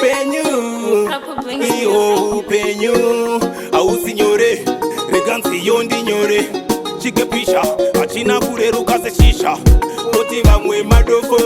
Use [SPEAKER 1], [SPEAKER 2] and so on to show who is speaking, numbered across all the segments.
[SPEAKER 1] upenyu iyo upenyu ausinyore regansi yondi nyore chikepisha achina kureruka seshisha kuti vamwe madofo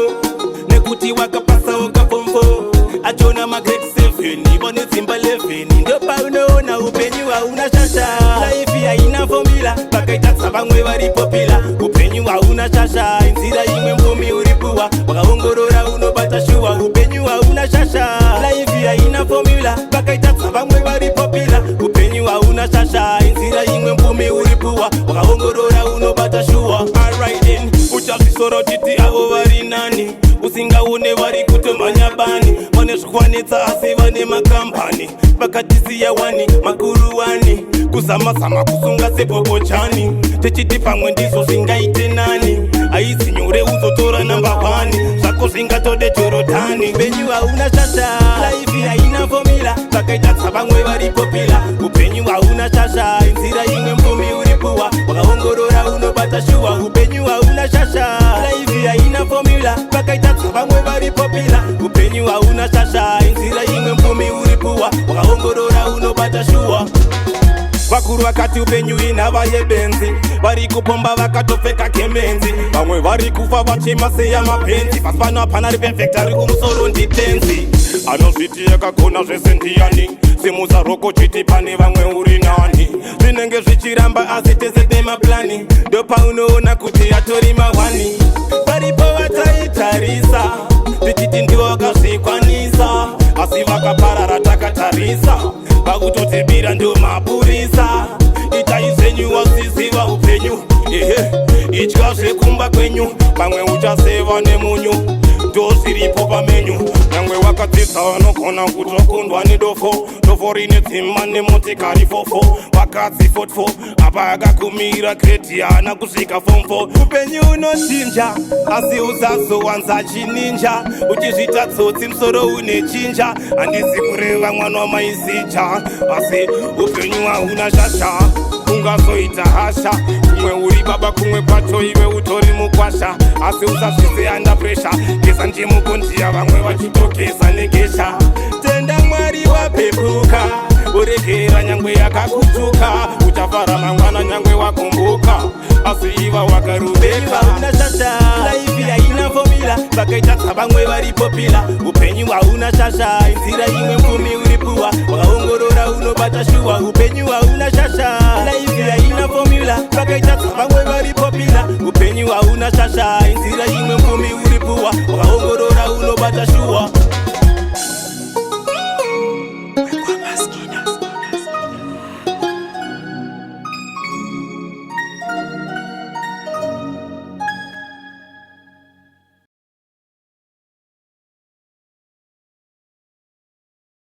[SPEAKER 1] nekuti wakapasa wakafomfo achona magrade 7 ivone dzimba 11 ndopa unoona upenyu hauna shasha laifi haina fomila vakaitatsa vamwe vari popila upenyu hauna shasha inzira imwe mbumi uripuwa wakaongorora unobata shuwa upenyu hauna shasha laifi haina fomila vakaitatsa vamwe vari popila upenyu hauna shasha inzira imwe mbumi uripuwa wakaongorora unobata shuwa alrightin uchazvisoro chiti avo vari nani usingaone vari kutomhanya bani vane zvikwanitsa asi vane makambani vakatisiya wani makuru wani kuzamazama kusunga sepopochani tichiti pamwe ndizvo zvingaite nani haisi nyore uzotora namba 1 zvako zvingatode jorodhani upenyu hauna shasha laifi haina fomila vakaitatsa vamwe vari popila upenyu hauna shasha inzira imwe mbumi uripuwa wakaongorora unobata shuwa upenyu hauna shasha laifi haina fomila vakaitatsa vamwe vari popila upenyu hauna shasha inzira imwe mbumi uripuwa wakaongorora unobata shuwa vakuru vakati upenyu inhava yebenzi vari kupomba vakatopfeka kemenzi vamwe vari kufa vachema seya mapenzi pasi pano hapana ripefekta ari kumusoro nditenzi anozviti yakagona zvese ndiyani simusa roko chiti pane vamwe uri nani zvinenge zvichiramba asi tese nemaplani ndopaunoona kuti yatori mawani varipo vataitarisa tichiti ndivo vakazvikwanisa asi vakaparara takatarisa vakutotibira ndo mapurisa itai zvenyu wasiziva upenyu itya zvekumba kwenyu vamwe uchaseva nemunyu ndo zviripo pamenyu nyangwe wakadzidza vanogona kutokundwa nedofo dofo rine dzima nemotikari fofo vakadzi 44 apa akakumira gredi haana kusvika fomfo upenyu unochinja asi uzazowanza chininja uchizvita tsotsi musoro une chinja handisi kureva mwana wamaizija asi upenyu hauna shasha ungazoita hasha kumwe uri baba kumwe kwacho iwe utori mukwasha asi usazvise anda presha geza njimukundiya vamwe vachitogeza negesha tenda mwari wapepuka uregera nyangwe yakakutuka uchafara mangwana nyangwe wakumbuka asi iva wakarubeka hauna shasha laifi haina fomila vakaitatsa vamwe vari popila upenyu hauna shasha inzira imwe mbumi uripuwa wakaongorora unobata shuwa upenyu hauna shasha laifi haina fomila vakaitatsa vamwe vari popila upenyu hauna shasha inzira imwe mbumi uripuwa wakaongorora unobata shuwa